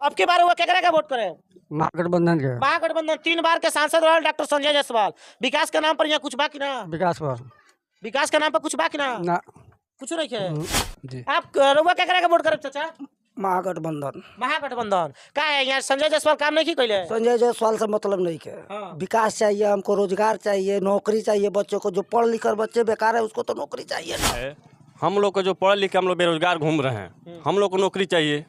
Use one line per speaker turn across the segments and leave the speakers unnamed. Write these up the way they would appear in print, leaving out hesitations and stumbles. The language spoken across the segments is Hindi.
अब की बार हुआ केकरा का वोट करे?
महागठबंधन के।
महागठबंधन 3 बार के सांसद रहे डॉक्टर संजय जायसवाल। विकास के नाम पर यहाँ कुछ बाकी ना?
विकास पर
विकास के नाम पर कुछ बाकी ना?
ना
कुछ नहीं है।
जी।
आप रउआ केकरा का वोट करे चाचा?
महागठबंधन।
महागठबंधन का है? यहाँ संजय जायसवाल काम नहीं की कैले?
संजय जायसवाल से मतलब नहीं है।
हाँ।
विकास चाहिए हमको, रोजगार चाहिए, नौकरी चाहिए। बच्चों को जो पढ़ लिख कर बच्चे बेकार है उसको तो नौकरी चाहिए ना।
हम लोग को जो पढ़े लिखे हम लोग बेरोजगार घूम रहे हैं, हम लोग को नौकरी चाहिए।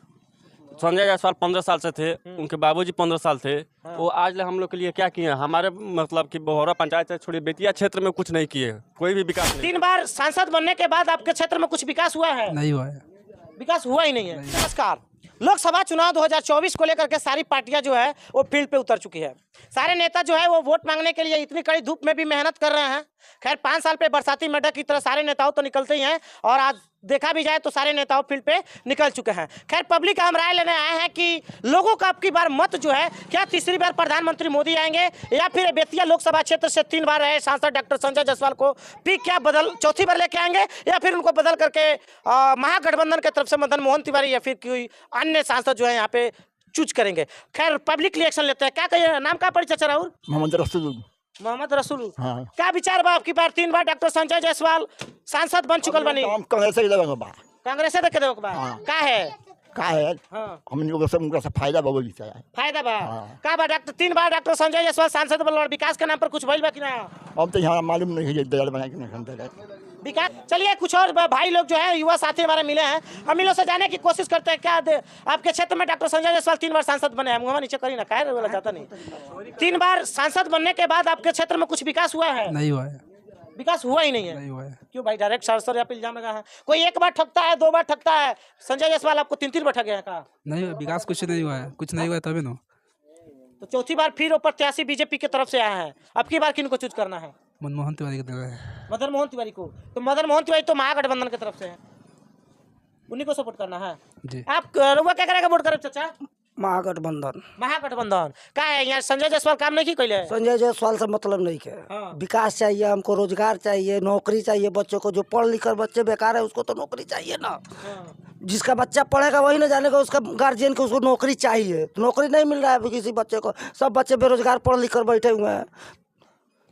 संजय जायसवाल 15 साल से थे, उनके बाबूजी 15 साल थे। वो आज ले हम लोग के लिए क्या किए? हमारे मतलब कि बहोरा पंचायत से छोड़ी बेतिया क्षेत्र में कुछ नहीं किए, कोई भी विकास नहीं।
3 बार सांसद बनने के बाद आपके क्षेत्र में कुछ विकास हुआ है?
नहीं हुआ है।
विकास हुआ ही नहीं है। नमस्कार। लोकसभा चुनाव 2024 को लेकर के सारी पार्टियां जो है वो फील्ड पे उतर चुकी है। सारे नेता जो है वो वोट मांगने के लिए इतनी कड़ी धूप में भी मेहनत कर रहे हैं। खैर 5 साल पे बरसाती मेढक की तरह सारे नेताओं तो निकलते ही हैं, और आज देखा भी जाए तो सारे नेताओं फील्ड पे निकल चुके हैं। खैर पब्लिक का हम राय लेने आए हैं कि लोगों का अब की बार मत जो है, क्या तीसरी बार प्रधानमंत्री मोदी आएंगे, या फिर बेतिया लोकसभा क्षेत्र से 3 बार रहे सांसद डॉक्टर संजय जायसवाल को भी क्या बदल चौथी बार लेके आएंगे, या फिर उनको बदल करके महागठबंधन की तरफ से मदन मोहन तिवारी या फिर कोई अन्य सांसद जो है यहाँ पे चूज करेंगे। खैर पब्लिक रिएक्शन लेते हैं। क्या कहिए, नाम का परिचय राहुल?
मोहम्मद रसूल।
मोहम्मद रसूल।
हाँ।
क्या विचार बा आपकी बार 3 बार डॉक्टर संजय जायसवाल सांसद बन चुकल बनी?
कांग्रेस के देवे बा।
कांग्रेस से देखे देबो बा।
हाँ।
का है?
का है?
हाँ।
हमनी को सब उनका से फायदा बगोली से है।
फायदा बा।
हाँ।
का बा डॉक्टर 3 बार डॉक्टर संजय जायसवाल सांसद बनल, विकास के नाम पर कुछ भइल बा कि ना?
अब तो यहाँ मालूम नहीं है दलाल बना के नहीं खंडर
विकास। चलिए कुछ और भाई लोग जो है युवा साथी हमारे मिले हैं, हम इन लोग से जाने की कोशिश करते हैं। क्या आपके क्षेत्र में डॉक्टर संजय जायसवाल 3 बार सांसद बने हैं? मुँह नीचे करी ना, काहे बोला जाता नहीं। 3 बार सांसद बनने के बाद आपके क्षेत्र में कुछ विकास हुआ है?
नहीं हुआ है।
विकास हुआ ही नहीं है।
नहीं हुआ है।
क्यों भाई, डायरेक्ट सर या इल्जाम लगा है? कोई 1 बार ठगता है, 2 बार ठगता है, संजय जायसवाल आपको 3 बार ठगे हैं का?
नहीं हुआ, विकास कुछ नहीं हुआ है। कुछ नहीं हुआ है तभी ना।
तो चौथी बार फिर वो प्रत्याशी बीजेपी की तरफ से आया है। अब की बार किनको चूज करना है?
मनमोहन तिवारी की तरह है।
मदन मोहन तिवारी को। तो मदन मोहन तिवारी तो महागठबंधन की तरफ से है, उन्हीं को सपोर्ट करना है।
जी।
आप रउआ क्या करेगा वोट करे चाचा?
महागठबंधन।
महागठबंधन का है? यहाँ संजय जायसवाल काम नहीं की कैले?
संजय जायसवाल से मतलब नहीं है।
हाँ।
विकास चाहिए हमको, रोजगार चाहिए, नौकरी चाहिए। बच्चों को जो पढ़ लिख कर बच्चे बेकार है उसको तो नौकरी चाहिए ना। जिसका बच्चा पढ़ेगा वही ना जानेगा, उसका गार्जियन को उसको नौकरी चाहिए। तो नौकरी नहीं मिल रहा है अभी किसी बच्चे को, सब बच्चे बेरोजगार पढ़ लिख कर बैठे हुए हैं।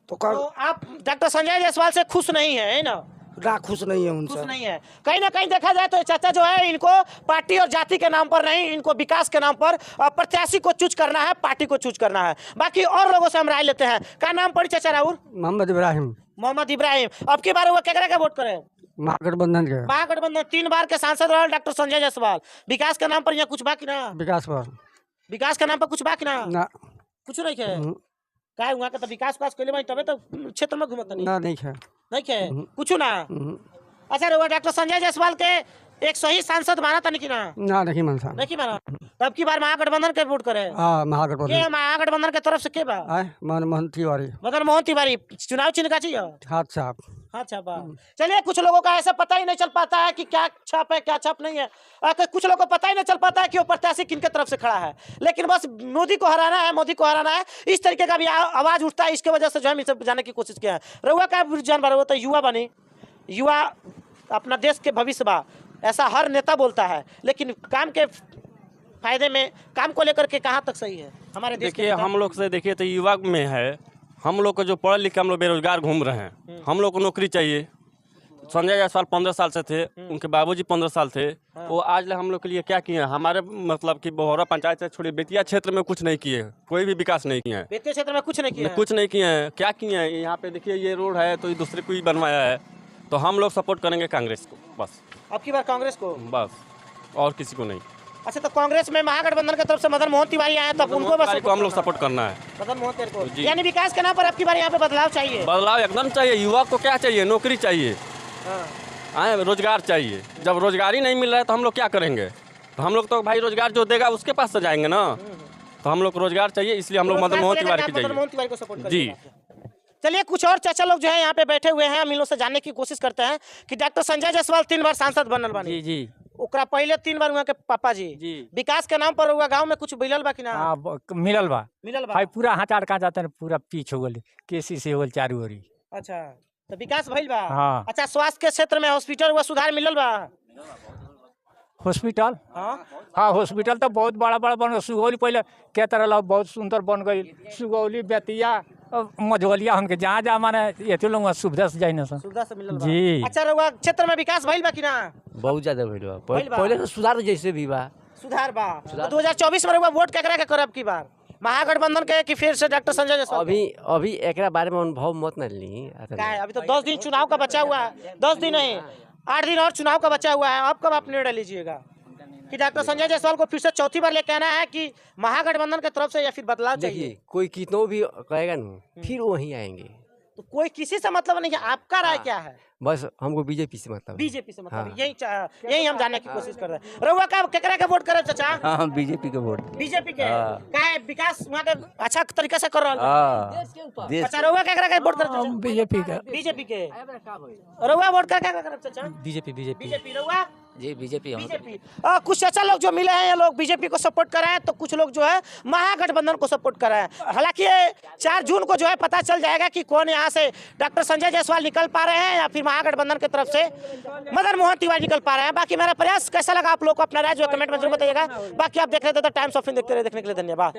तो
आप डॉक्टर संजय जायसवाल से खुश नहीं है ना?
ना खुश नहीं है
खुश
उनसे।
नहीं है। कहीं ना कहीं देखा जाए तो चाचा जो है इनको पार्टी और जाति के नाम पर नहीं, इनको विकास के नाम पर प्रत्याशी को चूज करना है, पार्टी को चूज करना है। बाकी और लोगों से हम राय लेते हैं। क्या नाम पड़ी चाचा राहुल?
मोहम्मद इब्राहिम।
मोहम्मद इब्राहिम। अब की बार हुआ केकरा का वोट करे?
महागठबंधन के।
महागठबंधन 3 बार के सांसद रहे डॉक्टर संजय जायसवाल। विकास के नाम पर यहाँ कुछ बाकी ना?
विकास पर
विकास के नाम पर कुछ बाकी ना?
ना।
कुछ नहीं है। का वहाँ का तो विकास कैले भाई, तबे तो क्षेत्र में घूमत
ना नहीं है।
नहीं है कुछ ना। अच्छा रउआ डॉक्टर संजय जायसवाल के एक सही सांसद माना था कि ना?
नहीं मनसा।
नहीं माना। तब की बार महागठबंधन के वोट करे?
हाँ महागठबंधन।
के महागठबंधन के तरफ से के बा?
मनमोहन तिवारी।
मदन मोहन तिवारी। चुनाव चिन्ह का चाहिए?
हाथ छाप।
हाँ छापा। चलिए कुछ लोगों का ऐसा पता ही नहीं चल पाता है कि क्या छाप है क्या छाप नहीं है। कुछ लोगों को पता ही नहीं चल पाता है कि वो प्रत्याशी किनके तरफ से खड़ा है। लेकिन बस मोदी को हराना है, मोदी को हराना है, इस तरीके का भी आवाज उठता है। इसके वजह से जो है इसे जाने की कोशिश किया है। रउआ का रुझान बा? तो युवा बनी, युवा अपना देश के भविष्य बा, ऐसा हर नेता बोलता है। लेकिन काम के फायदे में, काम को लेकर के कहाँ तक सही है हमारे देश?
देखिए हम लोग से देखिए तो युवा में है, हम लोग को जो पढ़े लिखे हम लोग बेरोजगार घूम रहे हैं, हम लोग को नौकरी चाहिए। संजय जायसवाल 15 साल से थे, उनके बाबूजी 15 साल थे। वो आज ले हम लोग के लिए क्या किए? हमारे मतलब कि बहोरा पंचायत से छोड़ी बेतिया क्षेत्र में कुछ नहीं किए, कोई भी विकास नहीं किए हैं।
बेतिया क्षेत्र में कुछ नहीं किया?
कुछ नहीं किए हैं। क्या किए हैं? यहाँ पे देखिए ये रोड है तो ये दूसरे को ही बनवाया है। तो हम लोग सपोर्ट करेंगे कांग्रेस को बस।
अब की बार कांग्रेस को
बस, और किसी को नहीं।
अच्छा तो कांग्रेस में महागठबंधन की तरफ से मदन मोहन तिवारी आए, तब उनको बस
को हम लोग सपोर्ट करना है।
मदन मोहन तिवारी को। यानी विकास के नाम पर अब की बार यहाँ पे बदलाव चाहिए?
बदलाव एकदम चाहिए। युवा को क्या चाहिए? नौकरी चाहिए, रोजगार चाहिए। जब रोजगार ही नहीं मिल रहा है तो हम लोग क्या करेंगे? तो हम लोग तो भाई रोजगार जो देगा उसके पास से जाएंगे ना। तो हम लोग को रोजगार चाहिए, इसलिए हम लोग मदन मोहन तिवारी की चाहिए जी।
चलिए कुछ और चाचा लोग जो है यहाँ पे बैठे हुए हैं, हम इन लोग से जानने की कोशिश करते हैं कि डॉक्टर संजय जायसवाल 3 बार सांसद बनल बानी।
जी जी।
ओकरा पहले 3 बार वहाँ के पापा जी विकास के नाम पर हुआ गांव में कुछ मिलल बा कि ना?
मिलल बा।
मिलल बा
भाई पूरा हाथ का जाता है, पूरा पीछ हो गल, केसी से हो गल चारू ओरी।
अच्छा तो विकास भइल बा।
हाँ।
अच्छा स्वास्थ्य के क्षेत्र में हॉस्पिटल हुआ सुधार मिलल बा?
हॉस्पिटल
हाँ
हाँ हॉस्पिटल तो बहुत बड़ा बड़ा बन सुगौली पहले के तरह ला बहुत सुंदर बन गई सुगौली बेतिया और मझौलिया हमके जहाँ जहाँ माने ये लोग सुविधा से जाए ना सर
सुविधा से मिलल बा।
जी।
अच्छा रउआ क्षेत्र में विकास भइल बा कि ना?
बहुत ज्यादा भइल बा
भइल बा।
पहले तो सुधार जैसे भी बा
सुधार बा। तो 2024 में रउआ वोट केकरा के करब की बार? महागठबंधन के कि फिर से डॉक्टर संजय जायसवाल के?
अभी एकरा बारे में अनुभव मत न ली
क्या है? अभी तो 10 दिन चुनाव का बचा हुआ है। 10 दिन नहीं 8 दिन और चुनाव का बचा हुआ है। अब कब आप निर्णय लीजिएगा कि डॉक्टर संजय जायसवाल को फिर से चौथी बार लेके आना है कि महागठबंधन की तरफ से या फिर बदलाव चाहिए?
देखिए कोई कितनों भी कहेगा ना फिर वहीं आएंगे
तो कोई किसी से मतलब नहीं है। आपका राय क्या है?
बस हमको बीजेपी से मतलब है।
बीजेपी से मतलब
हाँ।
यही हम जानने की कोशिश कर रहे हैं। रउआ का केकरा के वोट करे चाचा?
हाँ बीजेपी के वोट
बीजेपी के काहे विकास वहाँ के अच्छा तरीके से कर रहा है।
देश
अच्छा रउआ केकरा के वोट करे चाचा?
बीजेपी का
बीजेपी के रउआ वोट कर क्या करे चाचा?
बीजेपी
बीजेपी रउआ
जी बीजेपी
बीजेपी। कुछ चाचा लोग जो मिले हैं ये लोग बीजेपी को सपोर्ट कर रहे हैं तो कुछ लोग जो है महागठबंधन को सपोर्ट कर रहे हैं। हालांकि ये 4 जून को जो है पता चल जाएगा कि कौन यहाँ से डॉक्टर संजय जायसवाल निकल पा रहे हैं या फिर महागठबंधन की तरफ से मदन मोहन तिवारी निकल पा रहे हैं। बाकी मेरा प्रयास कैसा लगा आप लोग को अपना राय जो कमेंट में जरूर बताइएगा। बाकी आप देख रहे थे द टाइम्स ऑफ इंडिया देखने के लिए धन्यवाद।